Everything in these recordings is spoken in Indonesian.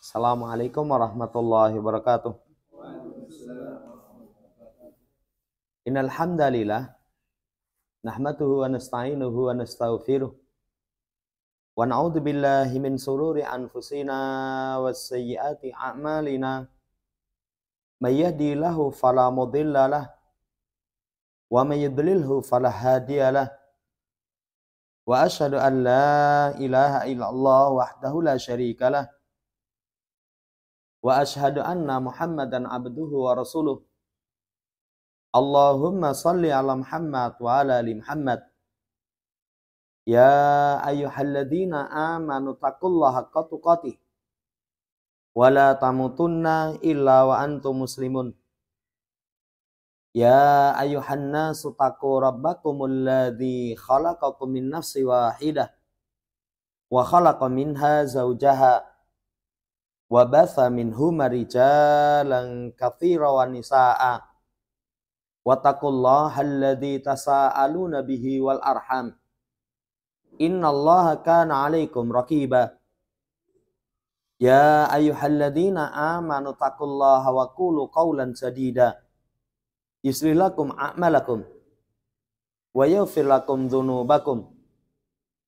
Assalamualaikum warahmatullahi wabarakatuh. Innal hamdalillah nahmaduhu wa nasta'inuhu wa nastaghfiruh wa na'udzu billahi min sururi anfusina was sayyiati a'malina. May yahdihillahu fala mudhillalah wa may yudlilhu fala hadiyalah. Wa asyhadu an la ilaha illallah wahdahu la syarikalah wa asyhadu anna Muhammadan abduhu wa rasuluh. Allahumma salli ala Muhammad wa ala ali Muhammad. Ya ayyuhalladzina amanu taqullaha haqqa tuqatih wa la tamutunna illa wa antum muslimun. Ya ayyuhan nasu taqu rabbakumul ladzi khalaqakum min nafsin wahidah wa khalaqa minha zawjaha wa batha minhuma rijalan katsiran wa nisaa'a. Wattaqullaha alladzi tasaaluna bihi wal arham. Innallaha kana 'alaikum raqiba. Ya ayyuhalladzina amanu taqullaha wa qulu qawlan sadida. Yuslih lakum a'malakum wa yaghfir lakum dzunubakum.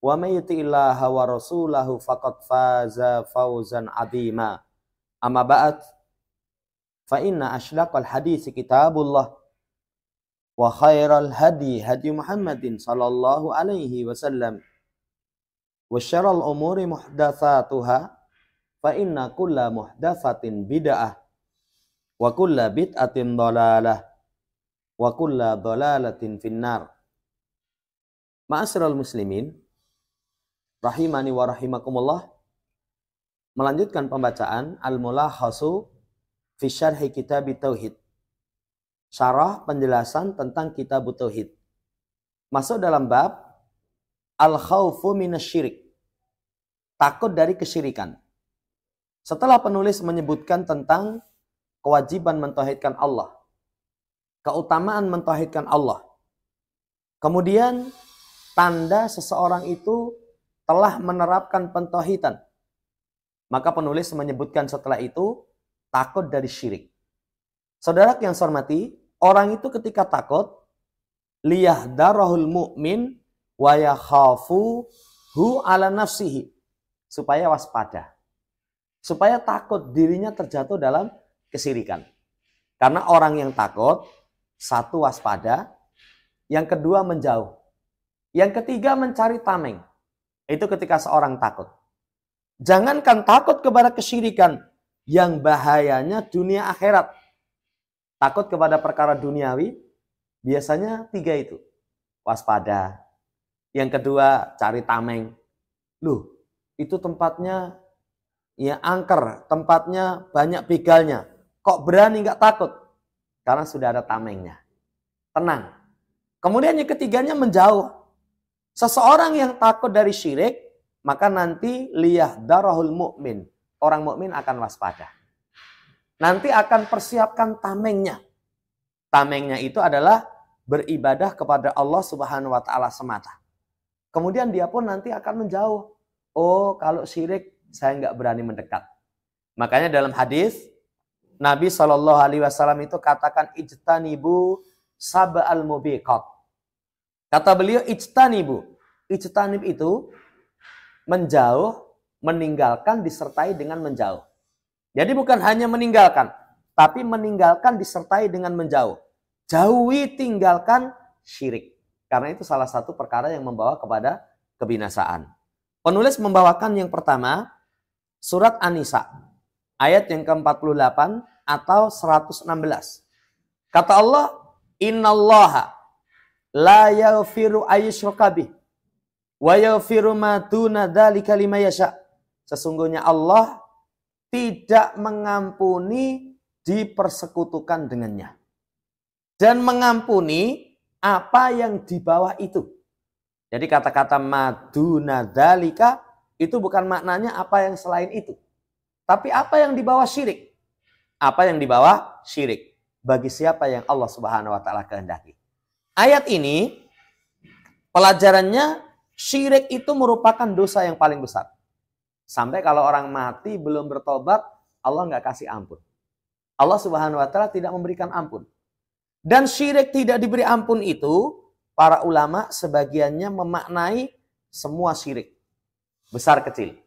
Wa may yuti'illaha wa rasulahu faqad faza fawzan 'azima. Amma ba'd. Fa inna asydaqal hadits kitabullah. Wa khairal hadi hadi Muhammadin sallallahu alaihi wasallam. Wa syarrul umuri muhdatsatuha fa inna kulla muhdatsatin bid'ah wa kulla bid'atin dhalalah wa kulla dhalalatin finnar. Ma'asyiral muslimin rahimani wa rahimakumullah. Melanjutkan pembacaan Al-Mulakhasu fi Syarhi Kitab Tauhid. Syarah penjelasan tentang kitab tauhid. Masuk dalam bab al-khaufu minasyirik. Takut dari kesyirikan. Setelah penulis menyebutkan tentang kewajiban mentauhidkan Allah, keutamaan mentauhidkan Allah, kemudian tanda seseorang itu telah menerapkan pentauhidan, maka penulis menyebutkan setelah itu takut dari syirik. Saudara yang saya hormati, orang itu ketika takut, liyahdarahul mu'min wa yakhafuhu ala nafsihi, supaya waspada, supaya takut dirinya terjatuh dalam kesyirikan. Karena orang yang takut, satu waspada, yang kedua menjauh, yang ketiga mencari tameng. Itu ketika seorang takut. Jangankan takut kepada kesyirikan, yang bahayanya dunia akhirat. Takut kepada perkara duniawi, biasanya tiga itu. Waspada. Yang kedua, cari tameng. Loh, itu tempatnya ya angker, tempatnya banyak begalnya. Kok berani nggak takut? Karena sudah ada tamengnya. Tenang. Kemudian yang ketiganya menjauh. Seseorang yang takut dari syirik, maka nanti liyahdarahul mu'min. Orang mukmin akan waspada. Nanti akan persiapkan tamengnya. Tamengnya itu adalah beribadah kepada Allah Subhanahu wa taala semata. Kemudian dia pun nanti akan menjauh. Oh, kalau syirik saya nggak berani mendekat. Makanya dalam hadis Nabi Shallallahu alaihi wasallam itu katakan ijtanibu sab'al mubiqat. Kata beliau ijtanibu. Ijtanib itu menjauh, meninggalkan disertai dengan menjauh. Jadi bukan hanya meninggalkan, tapi meninggalkan disertai dengan menjauh. Jauhi, tinggalkan syirik. Karena itu salah satu perkara yang membawa kepada kebinasaan. Penulis membawakan yang pertama, surat An-Nisa, ayat yang ke-48 atau 116. Kata Allah, innallaha la yaghfiru ayyushraka bih wa yaghfiru ma duna dzalika liman yasha. Sesungguhnya Allah tidak mengampuni dipersekutukan dengannya. Dan mengampuni apa yang di bawah itu. Jadi kata-kata maduna dzalika itu bukan maknanya apa yang selain itu. Tapi apa yang di bawah syirik. Apa yang di bawah syirik. Bagi siapa yang Allah Subhanahu wa taala kehendaki. Ayat ini pelajarannya syirik itu merupakan dosa yang paling besar. Sampai kalau orang mati belum bertobat, Allah nggak kasih ampun. Allah Subhanahu wa Ta'ala tidak memberikan ampun. Dan syirik tidak diberi ampun itu, para ulama sebagiannya memaknai semua syirik, besar kecil.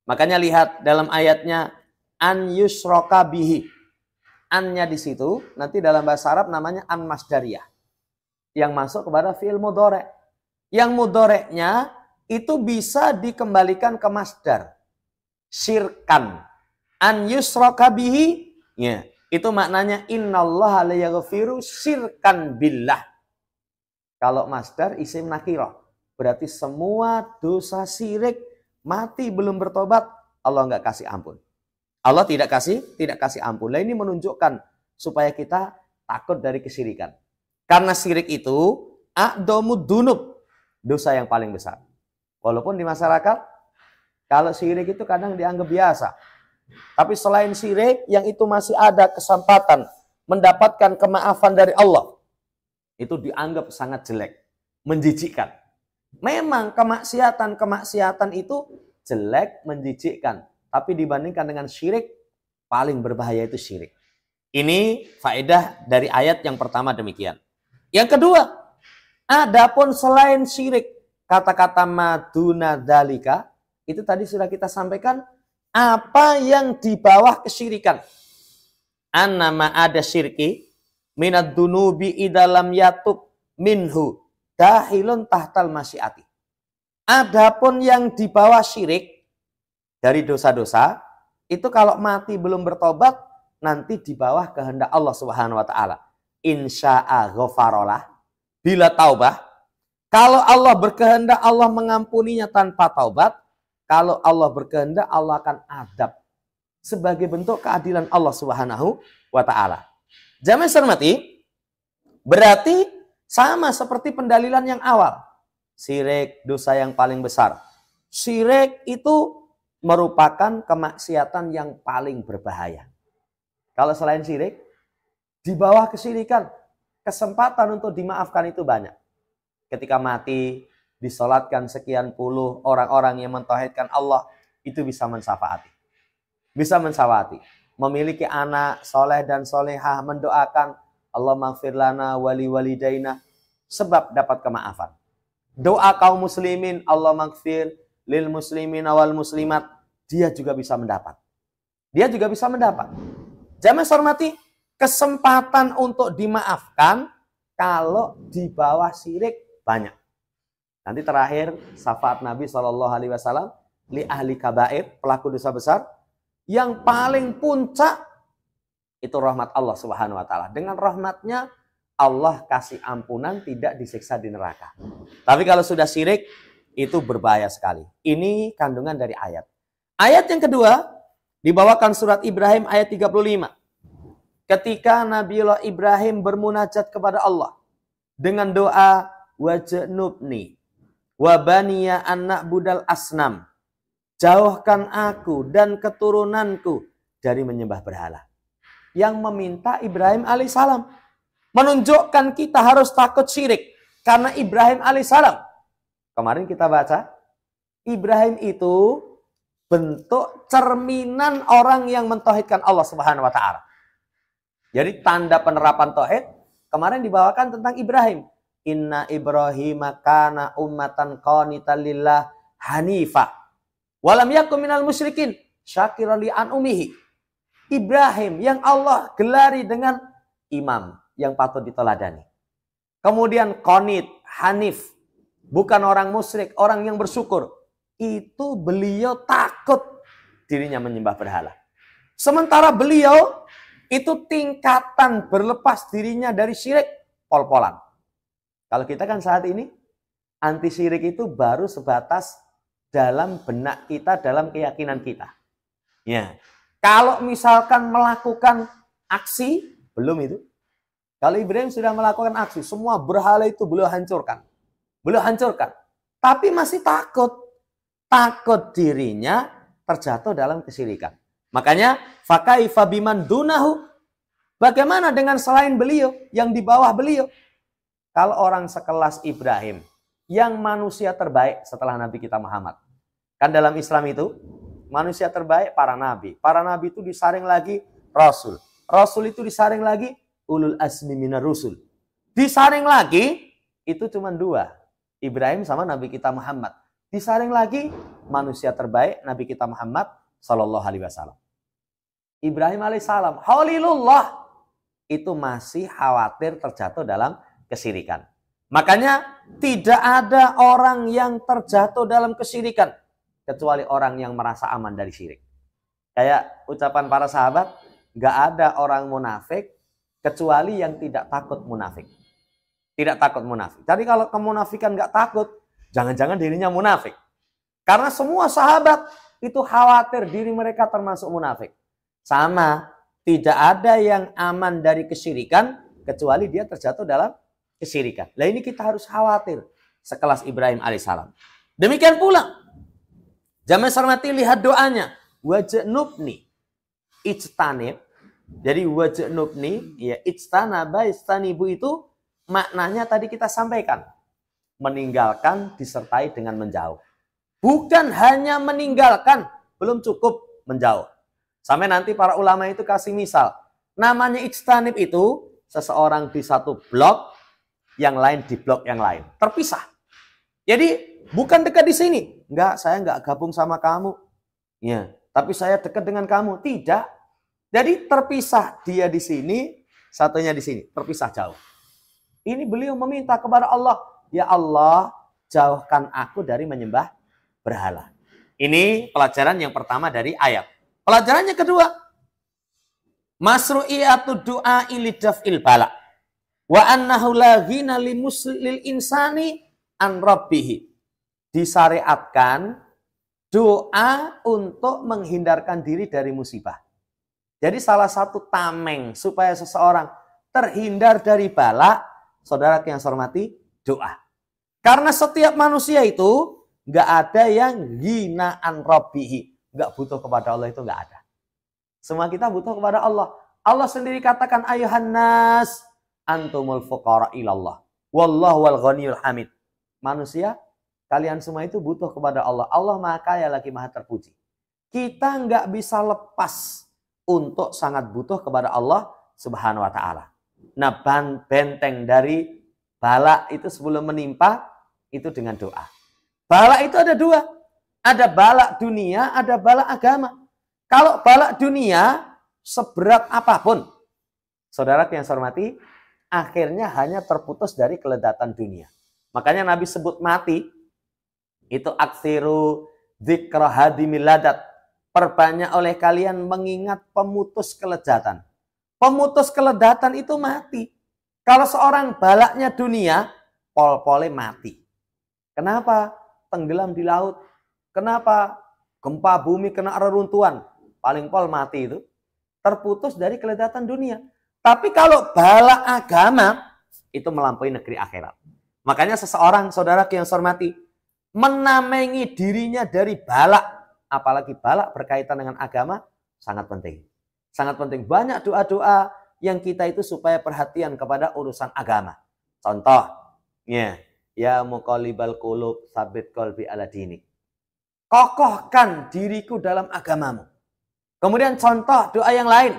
Makanya lihat dalam ayatnya, an yusroka bihi. Annya di situ, nanti dalam bahasa Arab namanya an masdariyah. Yang masuk kepada fi'il mudhari'. Yang mudhari'nya itu bisa dikembalikan ke masdar. Syirkan. An yusroka bihi. Ya. Itu maknanya innallaha la yaghfiru syirkan billah. Kalau masdar isim nakirah, berarti semua dosa syirik mati belum bertobat, Allah nggak kasih ampun. Allah tidak kasih ampun. Nah, ini menunjukkan supaya kita takut dari kesyirikan. Karena syirik itu a'dhamud dzunub, dosa yang paling besar. Walaupun di masyarakat kalau syirik itu kadang dianggap biasa. Tapi selain syirik, yang itu masih ada kesempatan mendapatkan kemaafan dari Allah. Itu dianggap sangat jelek, menjijikkan. Memang kemaksiatan itu jelek, menjijikkan. Tapi dibandingkan dengan syirik, paling berbahaya itu syirik. Ini faedah dari ayat yang pertama demikian. Yang kedua, adapun selain syirik, kata-kata maduna dzalika, itu tadi sudah kita sampaikan, apa yang di bawah kesyirikan. Annama ada syirki minad dunubi idalam yatub minhu dahilun tahtal masyiati. Adapun yang di bawah syirik dari dosa-dosa, itu kalau mati belum bertobat, nanti di bawah kehendak Allah Subhanahu wa Ta'ala. Insya'a ghafarolah, bila taubah. Kalau Allah berkehendak, Allah mengampuninya tanpa taubat. Kalau Allah berkehendak, Allah akan adab sebagai bentuk keadilan Allah Subhanahu wa Ta'ala. Jamaah hormati, berarti sama seperti pendalilan yang awal. Syirik dosa yang paling besar. Syirik itu merupakan kemaksiatan yang paling berbahaya. Kalau selain syirik, di bawah kesyirikan, kesempatan untuk dimaafkan itu banyak. Ketika mati, disolatkan sekian puluh orang-orang yang mentauhidkan Allah, itu bisa mensyafaati. Bisa mensyafaati. Memiliki anak soleh dan solehah, mendoakan Allah maghfir lana wali walidaina, sebab dapat kemaafan. Doa kaum muslimin, Allah maghfir lil muslimin wal muslimat, dia juga bisa mendapat. Dia juga bisa mendapat. Jamaah hormati, kesempatan untuk dimaafkan kalau di bawah syirik banyak. Nanti terakhir syafaat Nabi SAW li ahli kabair, pelaku dosa besar, yang paling puncak itu rahmat Allah Subhanahu wa Ta'ala. Dengan rahmatnya Allah kasih ampunan, tidak disiksa di neraka. Tapi kalau sudah syirik itu berbahaya sekali. Ini kandungan dari ayat. Ayat yang kedua dibawakan surat Ibrahim ayat 35. Ketika Nabiullah Ibrahim bermunajat kepada Allah dengan doa wajnubni wa baniya anak budal asnam, jauhkan aku dan keturunanku dari menyembah berhala. Yang meminta Ibrahim alaihissalam, menunjukkan kita harus takut syirik karena Ibrahim alaihissalam. Kemarin kita baca, Ibrahim itu bentuk cerminan orang yang mentauhidkan Allah Subhanahu wa Ta'ala. Jadi tanda penerapan tauhid kemarin dibawakan tentang Ibrahim. Inna Ibrahim kana ummatan qanitan lillah hanifa walam yakun minal musyrikin syakiran li an'umihi. Ibrahim yang Allah gelari dengan imam yang patut diteladani. Kemudian qanit, hanif, bukan orang musyrik, orang yang bersyukur. Itu beliau takut dirinya menyembah berhala. Sementara beliau itu tingkatan berlepas dirinya dari syirik pol-polan. Kalau kita kan saat ini anti syirik itu baru sebatas dalam benak kita, dalam keyakinan kita. Ya. Kalau misalkan melakukan aksi, belum itu. Kalau Ibrahim sudah melakukan aksi, semua berhala itu beliau hancurkan. Beliau hancurkan. Tapi masih takut. Takut dirinya terjatuh dalam kesyirikan. Makanya, fakaifa biman dunahu. Bagaimana dengan selain beliau, yang di bawah beliau? Kalau orang sekelas Ibrahim, yang manusia terbaik setelah Nabi kita Muhammad. Kan dalam Islam itu, Manusia terbaik para nabi. Para nabi itu disaring lagi rasul. Rasul itu disaring lagi ulul azmi minar rusul. Disaring lagi itu cuma dua. Ibrahim sama Nabi kita Muhammad. Disaring lagi manusia terbaik Nabi kita Muhammad Sallallahu Alaihi Wasallam. Ibrahim alaihissalam, Khalilullah, itu masih khawatir terjatuh dalam kesyirikan. Makanya tidak ada orang yang terjatuh dalam kesyirikan kecuali orang yang merasa aman dari syirik. Kayak ucapan para sahabat, nggak ada orang munafik kecuali yang tidak takut munafik. Tidak takut munafik. Jadi kalau kemunafikan nggak takut, jangan-jangan dirinya munafik. Karena semua sahabat itu khawatir diri mereka termasuk munafik. Sama, tidak ada yang aman dari kesyirikan kecuali dia terjatuh dalam kesyirikan. Nah ini kita harus khawatir sekelas Ibrahim alaihissalam. Demikian pula, jamaah hormati, lihat doanya. Waj'nubni ijtanib. Jadi waj'nubni, ya ijtanaba, ijtanibu itu maknanya tadi kita sampaikan. Meninggalkan disertai dengan menjauh. Bukan hanya meninggalkan, belum cukup menjauh. Sampai nanti para ulama itu kasih misal. Namanya ijtanib itu seseorang di satu blok, yang lain di blok yang lain. Terpisah. Jadi bukan dekat di sini. Enggak, saya enggak gabung sama kamu. Ya, tapi saya dekat dengan kamu. Tidak. Jadi terpisah. Dia di sini, satunya di sini. Terpisah jauh. Ini beliau meminta kepada Allah. Ya Allah, jauhkan aku dari menyembah berhala. Ini pelajaran yang pertama dari ayat. Pelajarannya kedua, masru'iyatu du'a ilidaf'il bala wa annahu la ghina limuslil insani an rabbih. Disyariatkan doa untuk menghindarkan diri dari musibah. Jadi salah satu tameng supaya seseorang terhindar dari bala, saudara yang saya hormati, doa. Karena setiap manusia itu nggak ada yang ghina an rabbih. Nggak butuh kepada Allah, itu nggak ada. Semua kita butuh kepada Allah. Allah sendiri katakan, ayuhan nas antumul fuqara ilallah wallahu wal ghaniyul hamid. Manusia, kalian semua itu butuh kepada Allah. Allah maha kaya lagi maha terpuji. Kita nggak bisa lepas untuk sangat butuh kepada Allah subhanahu wa ta'ala. Nah, benteng dari bala itu sebelum menimpa itu dengan doa. Bala itu ada dua. Ada balak dunia, ada balak agama. Kalau balak dunia, seberat apapun, saudara yang saya hormati, akhirnya hanya terputus dari kelezatan dunia. Makanya Nabi sebut mati, itu aksiru dzikra hadimil ladat. Perbanyak oleh kalian mengingat pemutus kelezatan. Pemutus kelezatan itu mati. Kalau seorang balaknya dunia, pol-pole mati. Kenapa? Tenggelam di laut. Kenapa? Gempa bumi kena reruntuhan. Paling pol mati itu. Terputus dari kelezatan dunia. Tapi kalau bala agama, itu melampaui negeri akhirat. Makanya seseorang, saudara yang saya hormati, menamengi dirinya dari balak. Apalagi balak berkaitan dengan agama, sangat penting. Sangat penting. Banyak doa-doa yang kita itu supaya perhatian kepada urusan agama. Contoh, ya muqallibal qulub, tsabit qalbi ala dinik. Kokohkan diriku dalam agamamu. Kemudian contoh doa yang lain.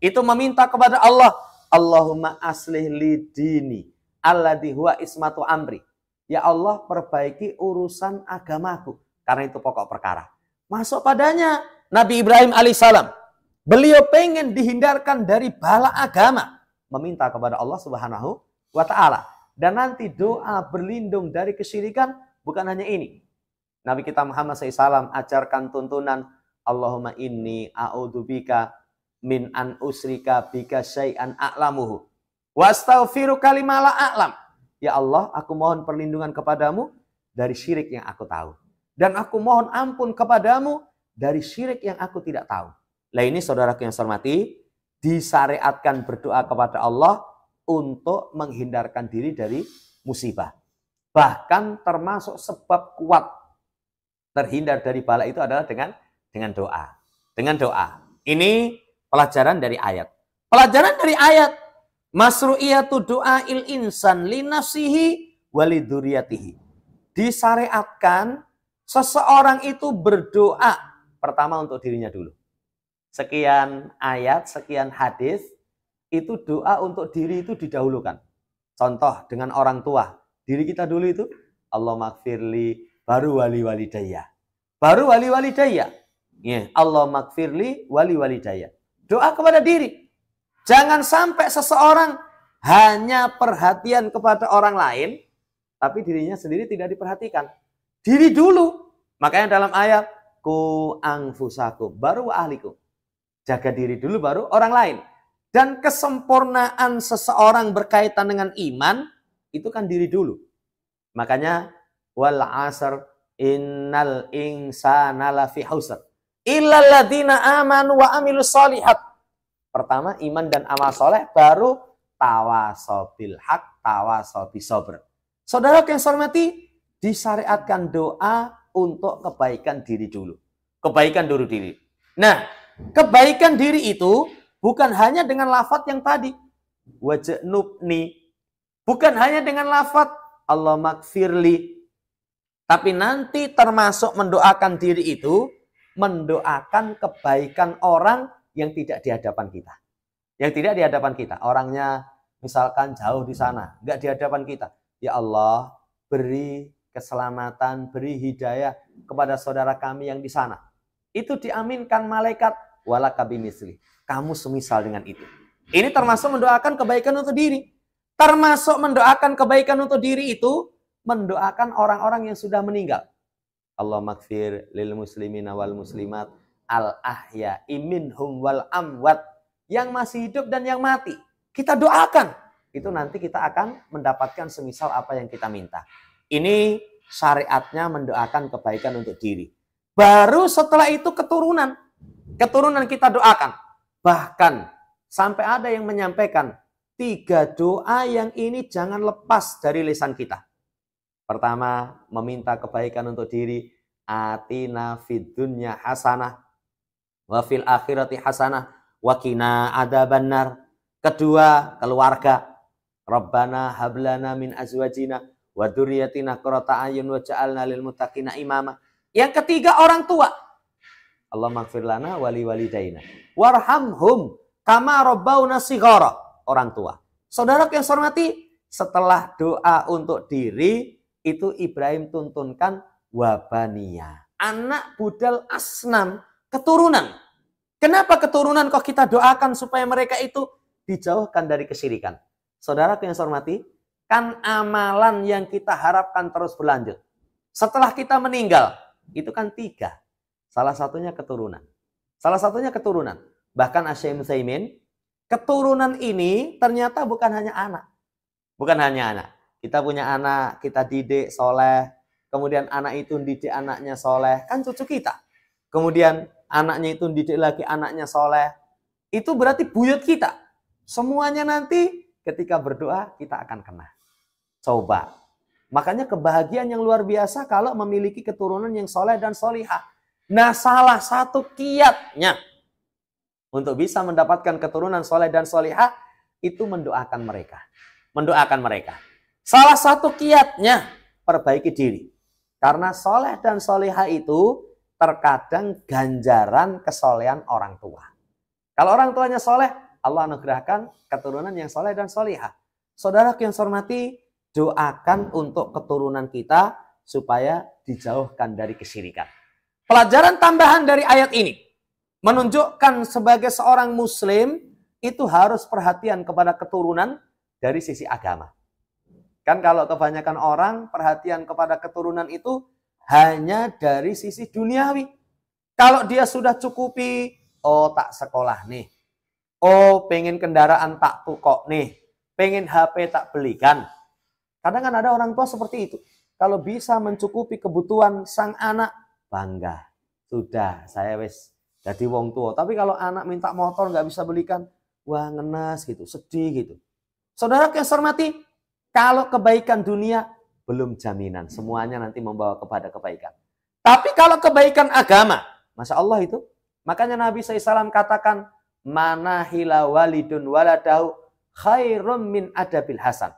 Itu meminta kepada Allah. Allahumma aslih li dini alladhi huwa ismatu amri. Ya Allah, perbaiki urusan agamaku. Karena itu pokok perkara. Masuk padanya Nabi Ibrahim alaihissalam. Beliau pengen dihindarkan dari bala agama. Meminta kepada Allah subhanahu wa ta'ala. Dan nanti doa berlindung dari kesyirikan bukan hanya ini. Nabi kita Muhammad SAW ajarkan tuntunan Allahumma inni a'udzubika min an usrika bika syai'an a'lamuhu wa astaghfiruka lima la a'lam. Ya Allah, aku mohon perlindungan kepadamu dari syirik yang aku tahu. Dan aku mohon ampun kepadamu dari syirik yang aku tidak tahu. Nah ini saudaraku yang saya hormati, disyariatkan berdoa kepada Allah untuk menghindarkan diri dari musibah. Bahkan termasuk sebab kuat terhindar dari bala itu adalah dengan doa. Dengan doa. Ini pelajaran dari ayat. Pelajaran dari ayat. Masru'iyatu du'ail insan li nafsihi waliduriyatihi. Disyariatkan seseorang itu berdoa pertama untuk dirinya dulu. Sekian ayat, sekian hadis, itu doa untuk diri itu didahulukan. Contoh dengan orang tua. Diri kita dulu itu, Allahumma gfirli, baru wali walidayya. Baru wali walidayya. Ya, Allahumma gfirli wali walidayya. Doa kepada diri. Jangan sampai seseorang hanya perhatian kepada orang lain, tapi dirinya sendiri tidak diperhatikan. Diri dulu. Makanya dalam ayat, ku anfusakum, baru wa ahlikum. Jaga diri dulu, baru orang lain. Dan kesempurnaan seseorang berkaitan dengan iman, itu kan diri dulu. Makanya, wal asr innal insana lafi khusr. Illal ladzina amanu wa amilus sholihat. Pertama, iman dan amal soleh, baru tawasaw bil haq, tawasaw bisabr. Saudara yang saya hormati, disyariatkan doa untuk kebaikan diri dulu. Kebaikan dulu diri. Nah, kebaikan diri itu bukan hanya dengan lafaz yang tadi. Wajnubni. Bukan hanya dengan lafaz Allahumma gfirli. Tapi nanti termasuk mendoakan diri itu, mendoakan kebaikan orang yang tidak di hadapan kita. Yang tidak di hadapan kita. Orangnya misalkan jauh di sana, enggak di hadapan kita. Ya Allah, beri keselamatan, beri hidayah kepada saudara kami yang di sana. Itu diaminkan malaikat, walaka bimisli. Kamu semisal dengan itu. Ini termasuk mendoakan kebaikan untuk diri. Termasuk mendoakan kebaikan untuk diri itu, mendoakan orang-orang yang sudah meninggal. Allahumma gfir lil muslimina wal muslimat al ahya minhum wal amwat. Yang masih hidup dan yang mati. Kita doakan. Itu nanti kita akan mendapatkan semisal apa yang kita minta. Ini syariatnya mendoakan kebaikan untuk diri. Baru setelah itu keturunan. Keturunan kita doakan. Bahkan sampai ada yang menyampaikan 3 doa yang ini jangan lepas dari lisan kita. Pertama, meminta kebaikan untuk diri. Atina fid dunya hasanah wa fil akhirati hasanah wa qina adzabannar. Kedua, keluarga. Rabbana hablana min azwajina wa dzurriyyatina qurrata a'yun waj'alna lil muttaqina imama. Yang ketiga, orang tua. Allahumma ighfir lana wa li walidaina warhamhum kama rabbauna shighara. Orang tua. Saudara yang saya hormati, setelah doa untuk diri, itu Ibrahim tuntunkan wabaniya. Anak budal asnam, keturunan. Kenapa keturunan kok kita doakan supaya mereka itu dijauhkan dari kesyirikan? Saudara yang saya hormati, kan amalan yang kita harapkan terus berlanjut. Setelah kita meninggal, itu kan 3. Salah satunya keturunan. Salah satunya keturunan. Bahkan Asy-Syaikh Utsaimin, keturunan ini ternyata bukan hanya anak. Bukan hanya anak. Kita punya anak, kita didik soleh. Kemudian anak itu didik anaknya soleh. Kan cucu kita. Kemudian anaknya itu didik lagi anaknya soleh. Itu berarti buyut kita. Semuanya nanti ketika berdoa kita akan kena. Coba. Makanya kebahagiaan yang luar biasa kalau memiliki keturunan yang soleh dan solihah. Nah, salah satu kiatnya untuk bisa mendapatkan keturunan soleh dan solihah itu mendoakan mereka. Mendoakan mereka. Salah satu kiatnya perbaiki diri. Karena soleh dan solihah itu terkadang ganjaran kesolehan orang tua. Kalau orang tuanya soleh, Allah anugerahkan keturunan yang soleh dan solihah. Saudara yang saya hormati, doakan untuk keturunan kita supaya dijauhkan dari kesyirikan. Pelajaran tambahan dari ayat ini menunjukkan sebagai seorang muslim itu harus perhatian kepada keturunan dari sisi agama. Kan kalau kebanyakan orang perhatian kepada keturunan itu hanya dari sisi duniawi. Kalau dia sudah cukupi, oh tak sekolah nih. Oh pengen kendaraan tak tukok nih. Pengen HP tak belikan. Kadang kan ada orang tua seperti itu. Kalau bisa mencukupi kebutuhan sang anak, bangga. Sudah, saya wis jadi wong tua. Tapi kalau anak minta motor nggak bisa belikan, wah ngenes gitu, sedih gitu. Saudara yang saya hormati, kalau kebaikan dunia belum jaminan. Semuanya nanti membawa kepada kebaikan. Tapi kalau kebaikan agama, Masya Allah itu. Makanya Nabi SAW katakan, mana hila walidun waladahu khairum min adabil hasan.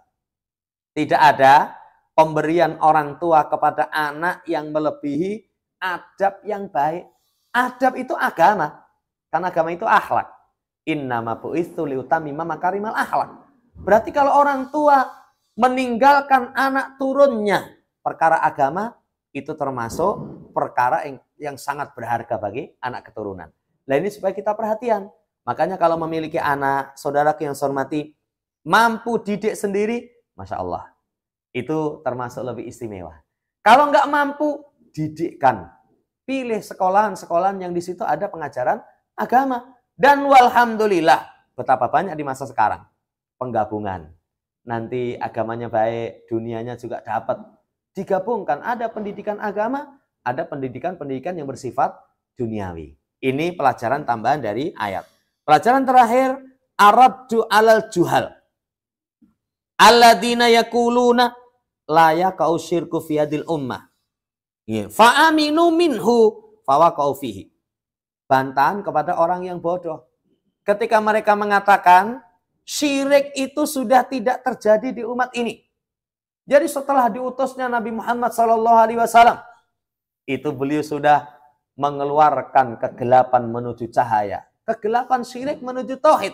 Tidak ada pemberian orang tua kepada anak yang melebihi adab yang baik. Adab itu agama. Karena agama itu akhlak. Innama bu'itsu liutammima makarimal akhlak. Berarti kalau orang tua meninggalkan anak turunnya perkara agama, itu termasuk perkara yang sangat berharga bagi anak keturunan. Nah ini supaya kita perhatian. Makanya kalau memiliki anak, saudaraku yang saya hormati, mampu didik sendiri, Masya Allah. Itu termasuk lebih istimewa. Kalau nggak mampu, didikkan. Pilih sekolahan-sekolahan yang di situ ada pengajaran agama. Dan walhamdulillah, betapa banyak di masa sekarang. Penggabungan. Nanti agamanya baik, dunianya juga dapat. Digabungkan, ada pendidikan agama, ada pendidikan-pendidikan yang bersifat duniawi. Ini pelajaran tambahan dari ayat. Pelajaran terakhir, araddu alal juhal. Alladzina yakuluna la yaqau syirku fi hadil ummah. Fa'aminu minhu fawaqau fihi. Bantahan kepada orang yang bodoh. Ketika mereka mengatakan syirik itu sudah tidak terjadi di umat ini. Jadi setelah diutusnya Nabi Muhammad SAW, itu beliau sudah mengeluarkan kegelapan menuju cahaya. Kegelapan syirik menuju tauhid.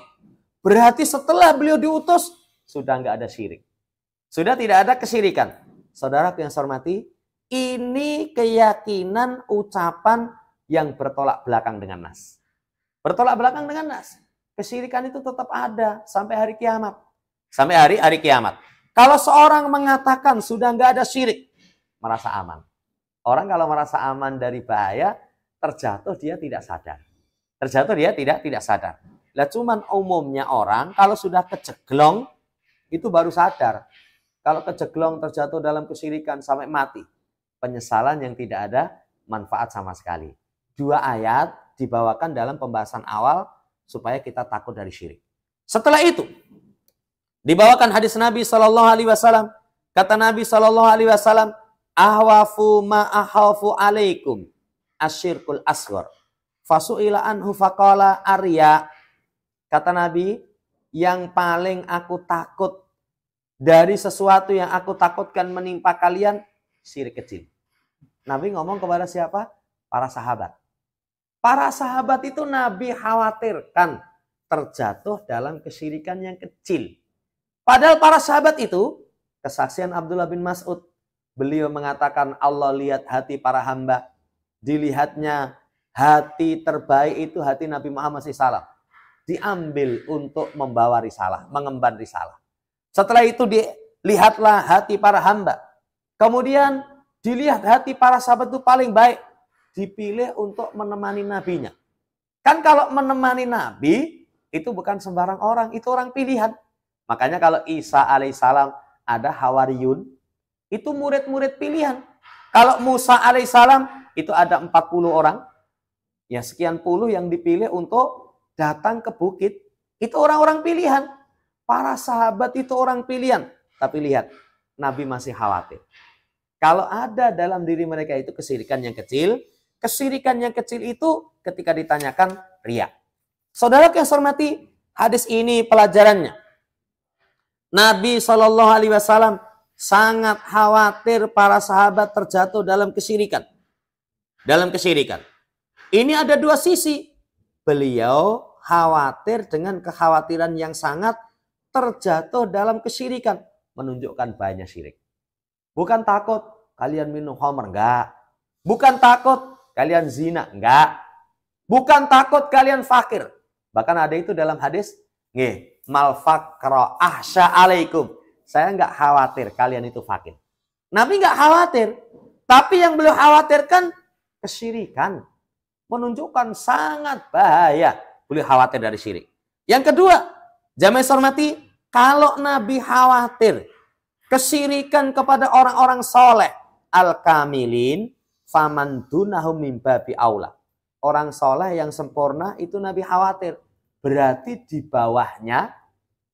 Berarti setelah beliau diutus, sudah nggak ada syirik. Sudah tidak ada kesyirikan. Saudaraku yang saya hormati, ini keyakinan ucapan yang bertolak belakang dengan nas. Bertolak belakang dengan nas. Kesyirikan itu tetap ada sampai hari kiamat. Sampai hari kiamat. Kalau seorang mengatakan sudah nggak ada syirik, merasa aman. Orang kalau merasa aman dari bahaya, terjatuh dia tidak sadar. Terjatuh dia tidak sadar. Lah cuman umumnya orang kalau sudah kejeglong, itu baru sadar. Kalau kejeglong terjatuh dalam kesyirikan sampai mati. Penyesalan yang tidak ada manfaat sama sekali. 2 ayat dibawakan dalam pembahasan awal supaya kita takut dari syirik. Setelah itu dibawakan hadis Nabi SAW. Kata Nabi SAW, ahwafu ma ahwafu alaikum asyirkul asghar. Fasu'ila anhu faqala arya. Kata Nabi, yang paling aku takut dari sesuatu yang aku takutkan menimpa kalian, syirik kecil. Nabi ngomong kepada siapa? Para sahabat. Para sahabat itu Nabi khawatirkan terjatuh dalam kesyirikan yang kecil. Padahal para sahabat itu, kesaksian Abdullah bin Mas'ud, beliau mengatakan Allah lihat hati para hamba. Dilihatnya hati terbaik itu hati Nabi Muhammad SAW. Diambil untuk membawa risalah, mengemban risalah. Setelah itu dilihatlah hati para hamba. Kemudian dilihat hati para sahabat itu paling baik. Dipilih untuk menemani nabinya. Kan kalau menemani nabi, itu bukan sembarang orang, itu orang pilihan. Makanya kalau Isa alaihissalam ada hawariyun, itu murid-murid pilihan. Kalau Musa alaihissalam itu ada 40 orang, ya sekian puluh yang dipilih untuk datang ke bukit. Itu orang-orang pilihan. Para sahabat itu orang pilihan. Tapi lihat, Nabi masih khawatir. Kalau ada dalam diri mereka itu kesyirikan yang kecil, kesyirikan yang kecil itu ketika ditanyakan riya. Saudara yang saya hormati, hadis ini pelajarannya. Nabi SAW sangat khawatir para sahabat terjatuh dalam kesyirikan. Dalam kesyirikan. Ini ada 2 sisi. Beliau khawatir dengan kekhawatiran yang sangat terjatuh dalam kesyirikan. Menunjukkan banyak syirik. Bukan takut kalian minum khamr, enggak. Bukan takut kalian zina, enggak. Bukan takut kalian fakir. Bahkan ada itu dalam hadis, nggih, mal faqra ahsya alaikum. Saya enggak khawatir kalian itu fakir. Nabi enggak khawatir. Tapi yang beliau khawatirkan kesyirikan. Menunjukkan sangat bahaya. Beliau khawatir dari syirik. Yang kedua, jamaah hormati, kalau Nabi khawatir kesyirikan kepada orang-orang soleh, al-kamilin, faman dunahum min babi aula. Orang soleh yang sempurna itu Nabi khawatir. Berarti di bawahnya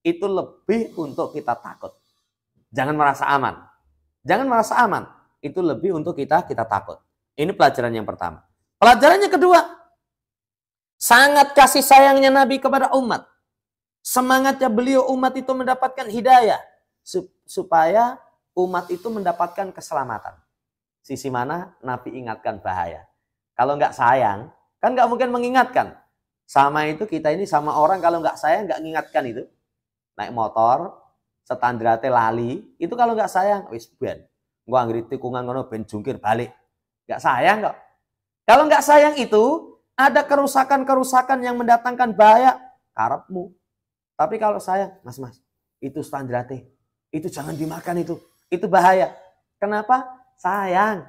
itu lebih untuk kita takut. Jangan merasa aman. Jangan merasa aman. Itu lebih untuk kita takut. Ini pelajaran yang pertama. Pelajaran yang kedua. Sangat kasih sayangnya Nabi kepada umat. Semangatnya beliau umat itu mendapatkan hidayah. Supaya umat itu mendapatkan keselamatan. Sisi mana Nabi ingatkan bahaya. Kalau nggak sayang, Kan nggak mungkin mengingatkan. Sama itu kita ini sama orang kalau nggak sayang nggak mengingatkan itu. Naik motor, standarte lali, itu kalau nggak sayang, wis ben. Gua anggere tikungan ngono ben jungkir balik. Nggak sayang kok. Kalau nggak sayang itu ada kerusakan-kerusakan yang mendatangkan bahaya karepmu. Tapi kalau sayang, mas, itu standarte, itu jangan dimakan itu bahaya. Kenapa? Sayang.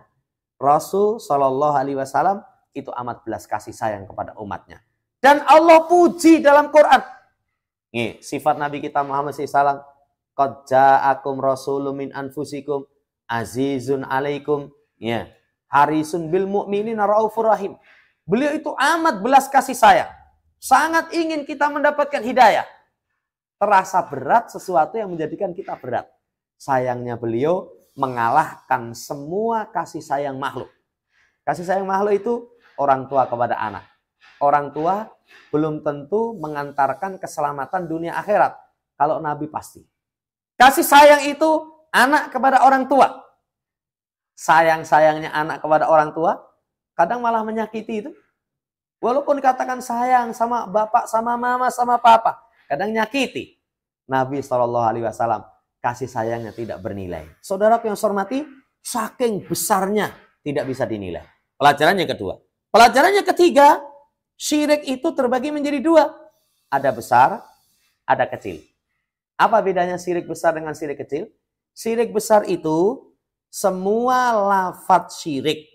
Rasul Shallallahu Alaihi Wasallam itu amat belas kasih sayang kepada umatnya. Dan Allah puji dalam Quran. Nih, sifat Nabi kita Muhammad SAW. Qad ja'akum rasulun min anfusikum azizun alaikum. Ya. Harisun bil mu'minina raufur rahim. Beliau itu amat belas kasih sayang. Sangat ingin kita mendapatkan hidayah. Terasa berat sesuatu yang menjadikan kita berat. Sayangnya beliau mengalahkan semua kasih sayang makhluk. Kasih sayang makhluk itu orang tua kepada anak. Orang tua belum tentu mengantarkan keselamatan dunia akhirat. Kalau Nabi pasti. Kasih sayang itu anak kepada orang tua. Sayang-sayangnya anak kepada orang tua kadang malah menyakiti itu. Walaupun katakan sayang sama bapak, sama mama, sama papa, kadang nyakiti. Nabi SAW kasih sayangnya tidak bernilai. Saudaraku yang saya hormati, saking besarnya tidak bisa dinilai. Pelajaran yang kedua. Pelajaran yang ketiga, syirik itu terbagi menjadi dua. Ada besar, ada kecil. Apa bedanya syirik besar dengan syirik kecil? Syirik besar itu semua lafadz syirik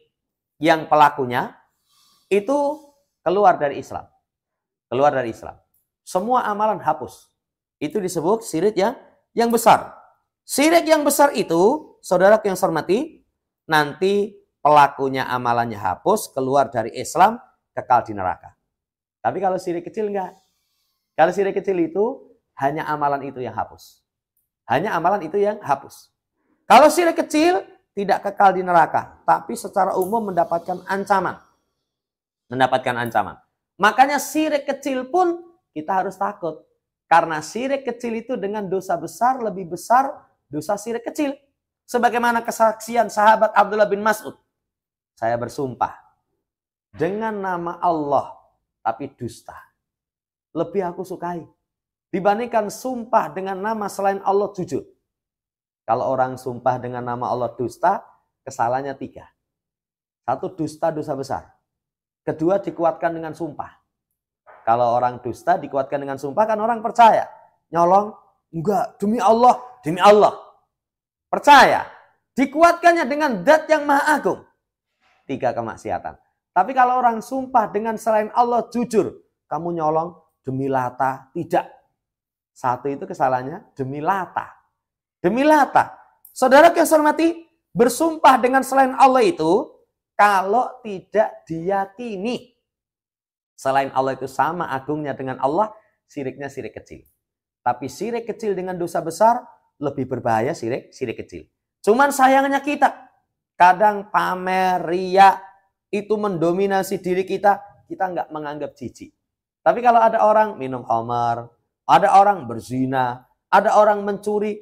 yang pelakunya itu keluar dari Islam. Keluar dari Islam. Semua amalan hapus. Itu disebut syirik yang besar. Syirik yang besar itu, saudara yang saya hormati, nanti pelakunya amalannya hapus, keluar dari Islam, kekal di neraka. Tapi kalau syirik kecil enggak. Kalau syirik kecil itu hanya amalan itu yang hapus. Hanya amalan itu yang hapus. Kalau syirik kecil tidak kekal di neraka, tapi secara umum mendapatkan ancaman. Mendapatkan ancaman. Makanya syirik kecil pun kita harus takut. Karena syirik kecil itu dengan dosa besar lebih besar dosa syirik kecil. Sebagaimana kesaksian sahabat Abdullah bin Mas'ud. Saya bersumpah dengan nama Allah tapi dusta. Lebih aku sukai dibandingkan sumpah dengan nama selain Allah jujur. Kalau orang sumpah dengan nama Allah dusta, kesalahannya 3. 1, dusta dosa besar. Kedua, dikuatkan dengan sumpah. Kalau orang dusta dikuatkan dengan sumpah kan orang percaya. Nyolong, enggak, demi Allah, demi Allah. Percaya. Dikuatkannya dengan zat yang maha agung. 3 kemaksiatan. Tapi kalau orang sumpah dengan selain Allah jujur, kamu nyolong demi Lata, tidak. 1 itu kesalahannya demi Lata. Demi Lata. Saudara yang saya hormati, bersumpah dengan selain Allah itu, kalau tidak diyakini selain Allah itu sama agungnya dengan Allah, syiriknya syirik kecil. Tapi syirik kecil dengan dosa besar, lebih berbahaya syirik kecil. Cuman sayangnya kita, kadang pamer, riya, itu mendominasi diri kita nggak menganggap jijik. Tapi kalau ada orang minum khamar, ada orang berzina, ada orang mencuri,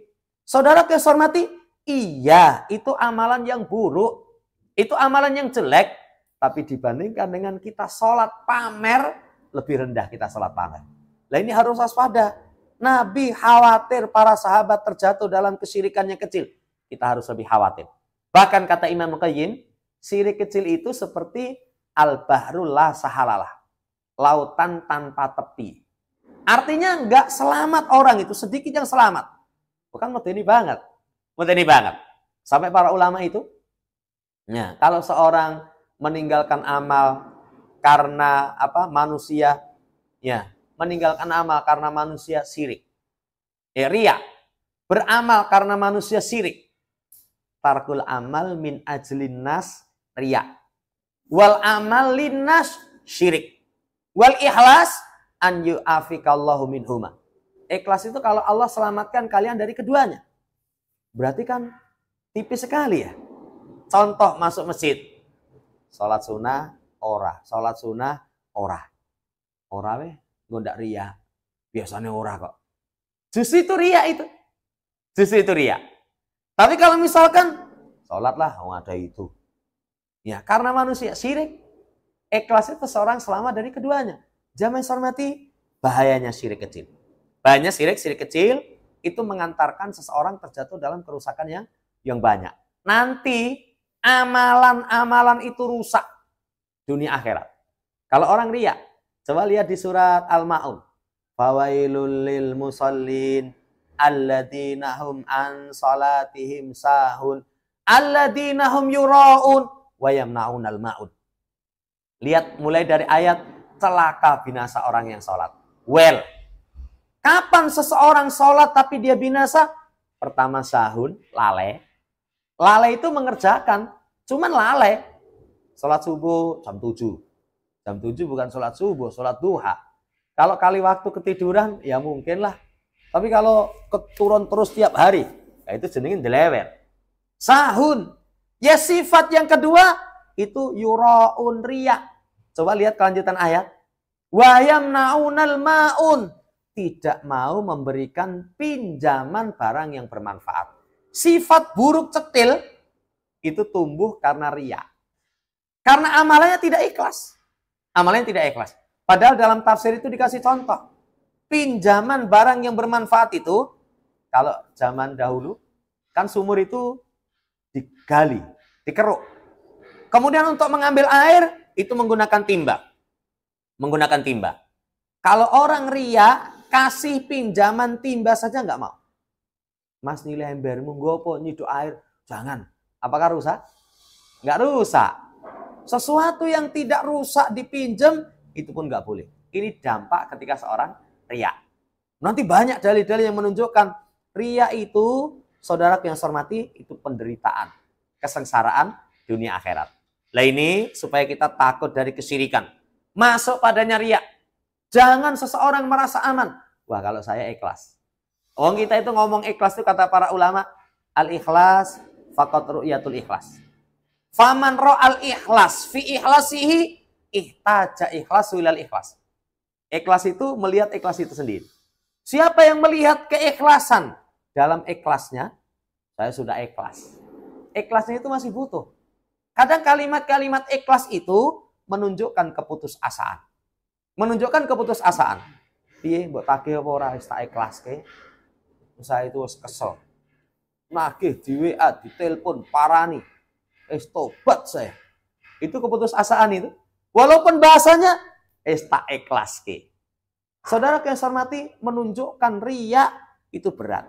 saudara yang saya hormati, iya, itu amalan yang buruk. Itu amalan yang jelek. Tapi dibandingkan dengan kita sholat pamer, lebih rendah kita sholat pamer. Nah ini harus waspada. Nabi khawatir para sahabat terjatuh dalam kesyirikan yang kecil. Kita harus lebih khawatir. Bahkan kata Imam Qayyim, syirik kecil itu seperti al-bahrul la sahalalah. Lautan tanpa tepi. Artinya nggak selamat orang itu, sedikit yang selamat. Bukan modeni banget. Modeni banget. Sampai para ulama itu, nah, kalau seorang meninggalkan amal karena manusia, ya, meninggalkan amal karena manusia syirik. Riya. Beramal karena manusia syirik. Tarkul amal min ajlin nas riya. Wal amal linnas syirik. Wal ikhlas an yu'afikallahu minhuma. Ikhlas itu kalau Allah selamatkan kalian dari keduanya. Berarti kan tipis sekali ya. Contoh masuk masjid. Salat sunnah, ora. Salat sunnah, ora. Ora weh, gondak ria. Biasanya ora kok. Justru itu ria itu. Justru itu ria. Tapi kalau misalkan, salatlah, ada itu. Ya, karena manusia syirik. Ikhlas itu seseorang selamat dari keduanya. Jamaah yang hormati, bahayanya syirik kecil. Bahayanya syirik kecil itu mengantarkan seseorang terjatuh dalam kerusakan yang banyak. Nanti amalan-amalan itu rusak dunia akhirat. Kalau orang riya, coba lihat di surat Al-Ma'un. Fawailul lil musallin alladzina hum an salatihim sahun alladzina hum yura'un wa yamna'unal ma'un. Lihat mulai dari ayat celaka binasa orang yang sholat. Well, kapan seseorang sholat tapi dia binasa? Pertama sahun, lalai. Lalai itu mengerjakan, cuman lalai. Sholat subuh jam 7. Jam 7 bukan sholat subuh, sholat duha. Kalau kali waktu ketiduran, ya mungkin lah. Tapi kalau keturun terus tiap hari, ya itu jenengin delewel. Sahun. Ya sifat yang kedua, itu yura'un riya. Coba lihat kelanjutan ayat. Wa yamna'unal ma'un. Tidak mau memberikan pinjaman barang yang bermanfaat. Sifat buruk cetil, itu tumbuh karena riya. Karena amalannya tidak ikhlas. Amalannya tidak ikhlas. Padahal dalam tafsir itu dikasih contoh. Pinjaman barang yang bermanfaat itu, kalau zaman dahulu, kan sumur itu digali, dikeruk. Kemudian untuk mengambil air, itu menggunakan timba. Menggunakan timba. Kalau orang riya, kasih pinjaman timba saja nggak mau. Mas nilai embermu, gopo nyidu air. Jangan. Apakah rusak? Nggak rusak. Sesuatu yang tidak rusak dipinjam, itu pun nggak boleh. Ini dampak ketika seorang riya. Nanti banyak dalil-dalil yang menunjukkan riya itu, saudara yang hormati, itu penderitaan, kesengsaraan dunia akhirat. Lah ini supaya kita takut dari kesyirikan. Masuk padanya riya. Jangan seseorang merasa aman. Wah, kalau saya ikhlas. Orang kita itu ngomong ikhlas itu kata para ulama, al-ikhlas faqat ru'yatul ikhlas. Faman ra'al ikhlas fi ikhlasihi ihtaja ikhlasu ilal ikhlas. Ikhlas itu melihat ikhlas itu sendiri. Siapa yang melihat keikhlasan dalam ikhlasnya, saya sudah ikhlas. Ikhlasnya itu masih butuh. Kadang kalimat-kalimat ikhlas itu menunjukkan keputusasaan. Menunjukkan keputusasaan. Piye mbok tagih apa ora wis tak ikhlaske. Saya itu kesel. Nagih di WA, di telepon, parani. Tobat saya. Itu keputusasaan itu. Walaupun bahasanya tak ikhlaske. Saudara yang hormati, menunjukkan riya itu berat.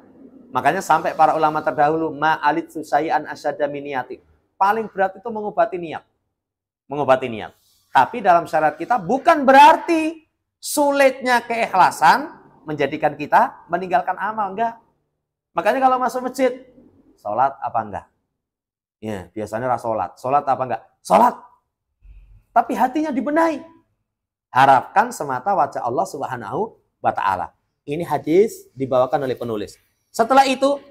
Makanya sampai para ulama terdahulu ma'alit susai'an asyadda min niyati. Paling berat itu mengobati niat. Mengobati niat. Tapi dalam syariat kita bukan berarti sulitnya keikhlasan menjadikan kita meninggalkan amal. Enggak. Makanya kalau masuk masjid, sholat apa enggak? Ya, biasanya sholat. Sholat apa enggak? Sholat. Tapi hatinya dibenahi. Harapkan semata wajah Allah Subhanahu wa ta'ala. Ini hadis dibawakan oleh penulis. Setelah itu,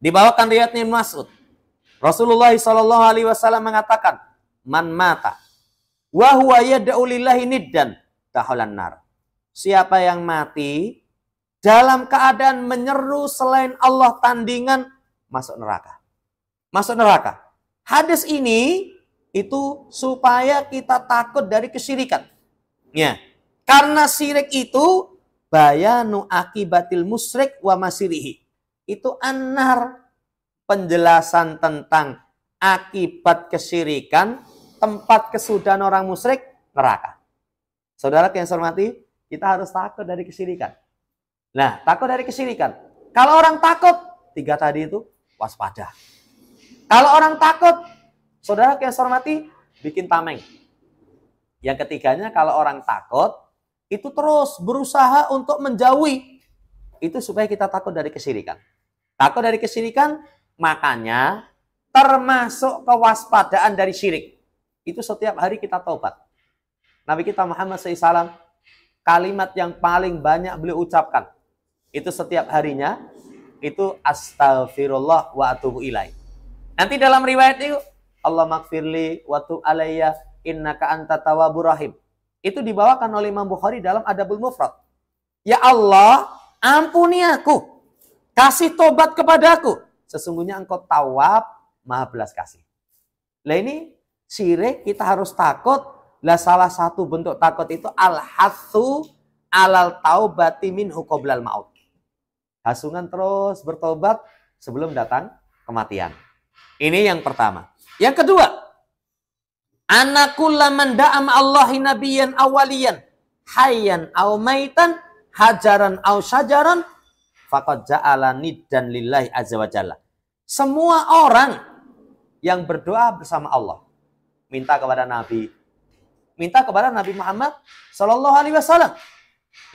dibawakan riwayatnya Ibnu Mas'ud. Rasulullah SAW mengatakan, man mata wa huwa yad'u lillahi niddan dakhalan nar. Siapa yang mati dalam keadaan menyeru selain Allah tandingan, masuk neraka. Masuk neraka. Hadis ini itu supaya kita takut dari kesyirikan. Ya. Karena syirik itu bayanu akibatil musyrik wa masirihi. Itu anar, penjelasan tentang akibat kesyirikan, tempat kesudahan orang musyrik, neraka. Saudara yang saya hormati, kita harus takut dari kesyirikan. Nah, takut dari kesyirikan. Kalau orang takut, 3 tadi itu waspada. Kalau orang takut, saudara yang saya hormati, bikin tameng. Yang ketiganya, kalau orang takut, itu terus berusaha untuk menjauhi. Itu supaya kita takut dari kesyirikan. Takut dari kesyirikan, makanya termasuk kewaspadaan dari syirik. Itu setiap hari kita taubat. Nabi kita Muhammad SAW, kalimat yang paling banyak beliau ucapkan, itu setiap harinya, itu astaghfirullah wa atubu ilaih. Nanti dalam riwayat itu, Allah magfirli wa tub alayya innaka anta tawwabur rahim. Itu dibawakan oleh Imam Bukhari dalam Adabul Mufrad. Ya Allah, ampuni aku. Kasih tobat kepadaku. Sesungguhnya engkau tawab, maha belas kasih. Nah ini syirik kita harus takut Lah salah satu bentuk takut itu al-hatsu alal taubati minhu qoblal maut. Hasungan terus bertobat sebelum datang kematian. Ini yang pertama. Yang kedua, anakullaman da'am Allahi nabiyyan awaliyan hayyan aw maitan hajaran aw syajaran faqad ja'ala niddan lillahi azza wa jalla. Semua orang yang berdoa bersama Allah, minta kepada Nabi, minta kepada Nabi Muhammad sallallahu alaihi wasallam.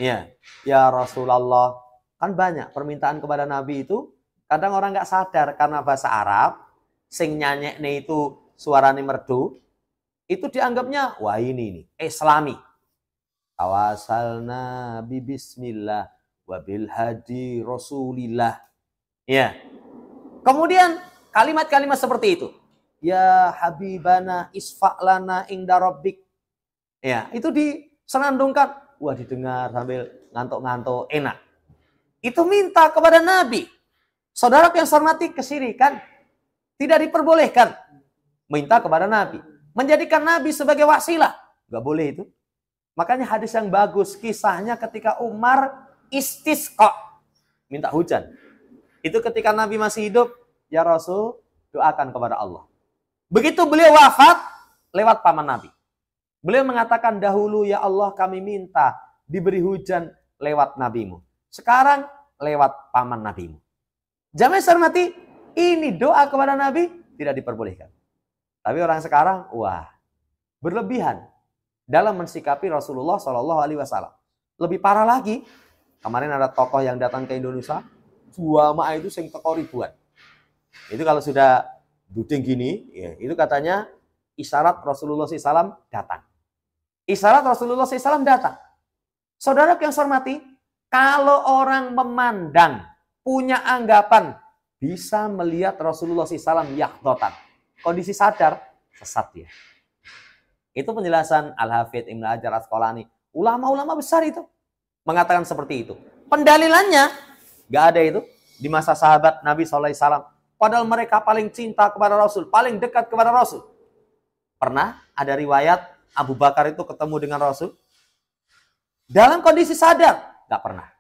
Ya Rasulullah, kan banyak permintaan kepada Nabi itu, kadang orang nggak sadar karena bahasa Arab, sing nyanyekne itu suarane merdu, itu dianggapnya wah ini Islami. Tawasalna bi bismillah wa bil hadi rasulillah. Ya. Kemudian kalimat-kalimat seperti itu. Ya habibana isfa'lana inda rabbik. Ya, itu disenandungkan. Wah, didengar sambil ngantuk-ngantuk, enak. Itu minta kepada Nabi. Saudara yang saya hormati, kesyirikan tidak diperbolehkan. Minta kepada Nabi. Menjadikan Nabi sebagai wasilah. Nggak boleh itu. Makanya hadis yang bagus, kisahnya ketika Umar istisqa. Minta hujan. Itu ketika Nabi masih hidup, ya Rasul, doakan kepada Allah. Begitu beliau wafat, lewat paman Nabi. Beliau mengatakan dahulu, ya Allah kami minta diberi hujan lewat nabimu. Sekarang lewat paman nabimu. Jamaah saya hormati, ini doa kepada Nabi tidak diperbolehkan. Tapi orang sekarang, wah, berlebihan dalam mensikapi Rasulullah Shallallahu Alaihi Wasallam. Lebih parah lagi, kemarin ada tokoh yang datang ke Indonesia, jamaah itu sing teko ribuan. Itu kalau sudah duding gini, ya, itu katanya isyarat Rasulullah SAW datang. Isyarat Rasulullah SAW datang. Saudara yang saya hormati, kalau orang memandang, punya anggapan, bisa melihat Rasulullah SAW yakhdotan. Kondisi sadar, sesat dia. Itu penjelasan Al-Hafidh Ibnu Hajar Asqalani. Ulama-ulama besar itu mengatakan seperti itu. Pendalilannya, nggak ada itu di masa sahabat Nabi SAW. Padahal mereka paling cinta kepada Rasul, paling dekat kepada Rasul. Pernah ada riwayat Abu Bakar itu ketemu dengan Rasul dalam kondisi sadar? Nggak pernah.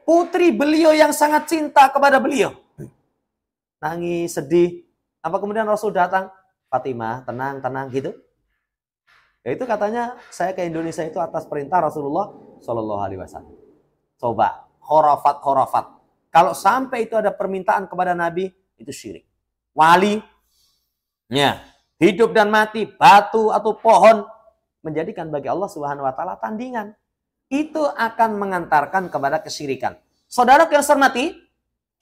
Putri beliau yang sangat cinta kepada beliau nangis, sedih. Apa kemudian Rasul datang? Fatimah, tenang, tenang gitu. Ya itu katanya saya ke Indonesia itu atas perintah Rasulullah Shallallahu Alaihi Wasallam. Coba khurafat. Kalau sampai itu ada permintaan kepada Nabi, itu syirik. Wali, ya, hidup dan mati, batu atau pohon, menjadikan bagi Allah Subhanahu Wa Taala tandingan. Itu akan mengantarkan kepada kesyirikan. Saudara yang saya hormati,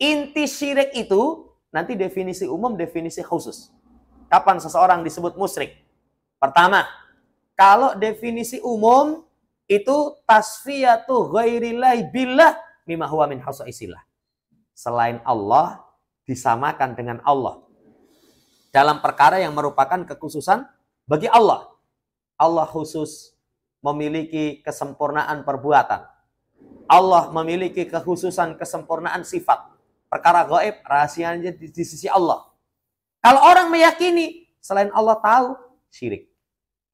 inti syirik itu nanti definisi umum, definisi khusus. Kapan seseorang disebut musyrik? Pertama, kalau definisi umum itu tasfiyatu ghairillahi billah mimma huwa min khasaisillah. Selain Allah disamakan dengan Allah dalam perkara yang merupakan kekhususan bagi Allah. Allah khusus memiliki kesempurnaan perbuatan. Allah memiliki kekhususan kesempurnaan sifat. Perkara gaib, rahasianya di sisi Allah. Kalau orang meyakini selain Allah tahu, syirik.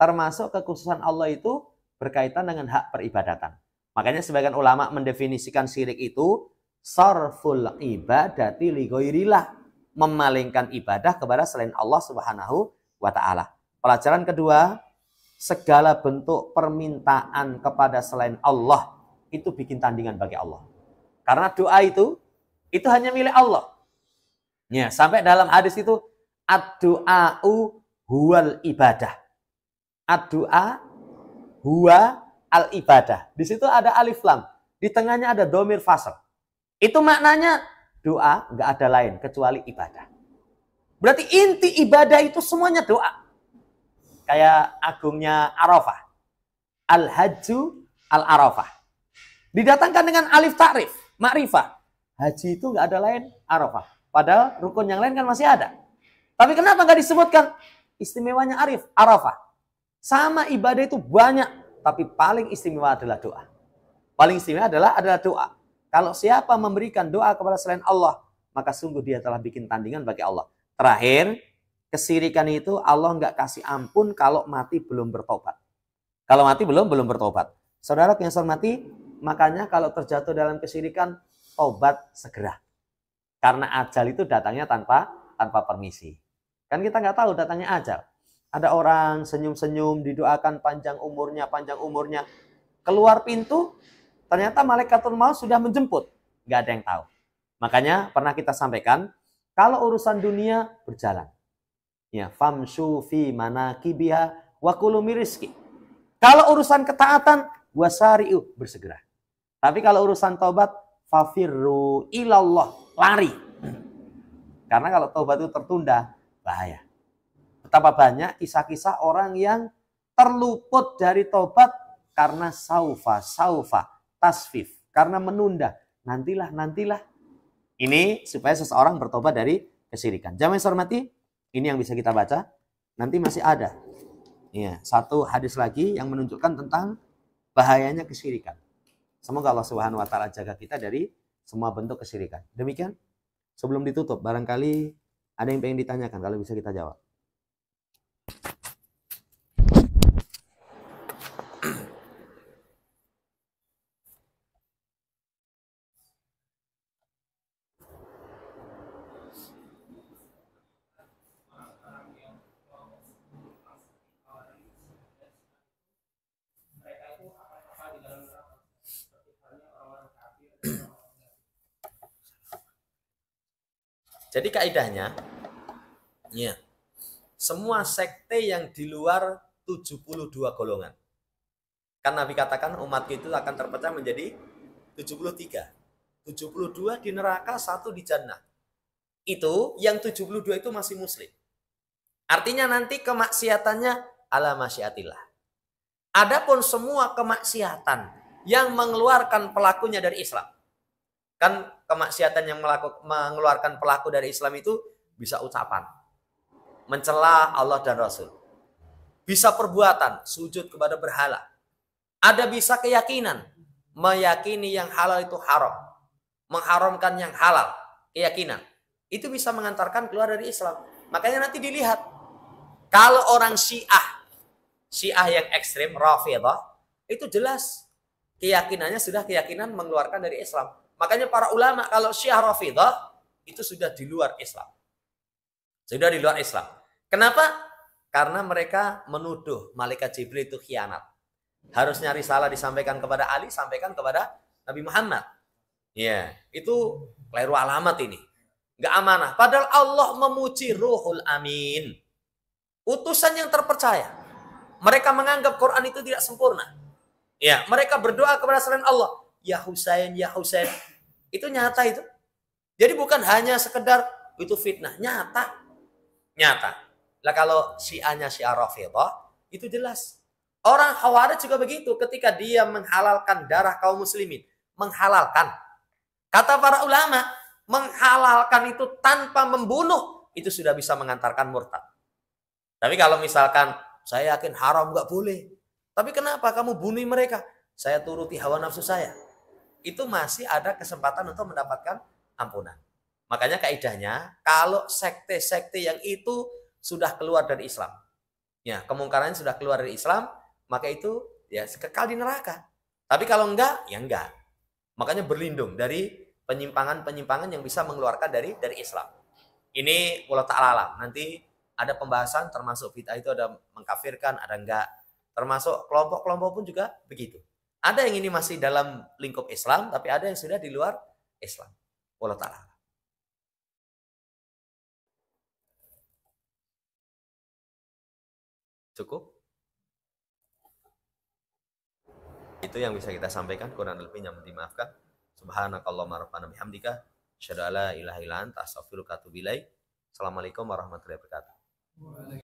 Termasuk kekhususan Allah itu berkaitan dengan hak peribadatan. Makanya sebagian ulama mendefinisikan syirik itu sarful ibadati li ghairillah, memalingkan ibadah kepada selain Allah Subhanahu wa taala. Pelajaran kedua, segala bentuk permintaan kepada selain Allah itu bikin tandingan bagi Allah. Karena doa itu hanya milik Allah. Ya, sampai dalam hadis itu ad-du'a'u huwal ibadah. Ad-du'a huwa al-ibadah. Di situ ada alif lam, di tengahnya ada dhamir fasl. Itu maknanya doa nggak ada lain kecuali ibadah. Berarti inti ibadah itu semuanya doa. Kayak agungnya Arafah. Al-Hajju al-Arafah. Didatangkan dengan alif ta'rif, ma'rifah. Haji itu nggak ada lain Arafah. Padahal rukun yang lain kan masih ada. Tapi kenapa nggak disebutkan? Istimewanya Arafah. Sama ibadah itu banyak, tapi paling istimewa adalah doa. Paling istimewa adalah doa. Kalau siapa memberikan doa kepada selain Allah, maka sungguh dia telah bikin tandingan bagi Allah. Terakhir, kesyirikan itu Allah nggak kasih ampun kalau mati belum bertobat. Kalau mati belum bertobat. Saudara yang saya hormati, makanya kalau terjatuh dalam kesyirikan, tobat segera. Karena ajal itu datangnya tanpa permisi. Kan kita nggak tahu datangnya ajal. Ada orang senyum-senyum, didoakan panjang umurnya. Keluar pintu, ternyata malaikatul maut sudah menjemput. Nggak ada yang tahu. Makanya pernah kita sampaikan, kalau urusan dunia berjalan. Ya, famshu fi manakibiha wa kulu min rizqi. Kalau urusan ketaatan, wasari'u, bersegera. Tapi kalau urusan tobat, fafirru ilallah, lari. Karena kalau tobat itu tertunda, bahaya. Betapa banyak kisah-kisah orang yang terluput dari tobat karena saufa, tasfif. Karena menunda. Nantilah. Ini supaya seseorang bertobat dari kesyirikan. Jamaah yang saya hormati, ini yang bisa kita baca. Nanti masih ada. Ya, satu hadis lagi yang menunjukkan tentang bahayanya kesyirikan. Semoga Allah Subhanahu wa taala jaga kita dari semua bentuk kesyirikan. Demikian. Sebelum ditutup, barangkali ada yang pengen ditanyakan, kalau bisa kita jawab. Jadi kaidahnya, ya, semua sekte yang di luar 72 golongan. Kan Nabi katakan umatku itu akan terpecah menjadi 73. 72 di neraka, 1 di jannah. Itu yang 72 itu masih muslim. Artinya nanti kemaksiatannya ala masyiatillah. Adapun semua kemaksiatan yang mengeluarkan pelakunya dari Islam. Kan kemaksiatan yang mengeluarkan pelaku dari Islam itu bisa ucapan, mencela Allah dan Rasul. Bisa perbuatan, sujud kepada berhala. Ada bisa keyakinan, meyakini yang halal itu haram. Mengharamkan yang halal, keyakinan. Itu bisa mengantarkan keluar dari Islam. Makanya nanti dilihat. Kalau orang Syiah yang ekstrim, Rafidhah, itu jelas keyakinannya sudah keyakinan mengeluarkan dari Islam. Makanya para ulama kalau Syiah Rafidhah itu sudah di luar Islam. Sudah di luar Islam. Kenapa? Karena mereka menuduh malaikat Jibril itu khianat. Harusnya risalah disampaikan kepada Ali, sampaikan kepada Nabi Muhammad. Ya, itu keliru alamat ini. Enggak amanah. Padahal Allah memuji Ruhul Amin. Utusan yang terpercaya. Mereka menganggap Quran itu tidak sempurna. Ya, mereka berdoa kepada selain Allah. Ya Husain, ya Husain. Itu nyata itu. Jadi bukan hanya sekedar itu fitnah. Nyata. Lah kalau Syiahnya Syiah Rafidhah, itu jelas. Orang Khawarij juga begitu. Ketika dia menghalalkan darah kaum muslimin. Menghalalkan. Kata para ulama, menghalalkan itu tanpa membunuh, itu sudah bisa mengantarkan murtad. Tapi kalau misalkan, saya yakin haram, nggak boleh. Tapi kenapa kamu bunuh mereka? Saya turuti hawa nafsu saya. Itu masih ada kesempatan untuk mendapatkan ampunan. Makanya kaidahnya, kalau sekte-sekte yang itu sudah keluar dari Islam, ya kemungkarannya sudah keluar dari Islam, maka itu ya kekal di neraka. Tapi kalau enggak, ya enggak. Makanya berlindung dari penyimpangan-penyimpangan yang bisa mengeluarkan dari Islam. Ini wallahu ta'ala alam. Nanti ada pembahasan termasuk bid'ah itu ada mengkafirkan, ada enggak. Termasuk kelompok-kelompok pun juga begitu. Ada yang ini masih dalam lingkup Islam, tapi ada yang sudah di luar Islam. Wallahu ta'ala. Cukup? Itu yang bisa kita sampaikan, kurang lebihnya mohon dimaafkan. Subhanakallahumma rabbana bihamdika, asyhadu an la ilaha illa anta, astaghfiruka wa atubu ilaik. Assalamualaikum warahmatullahi wabarakatuh.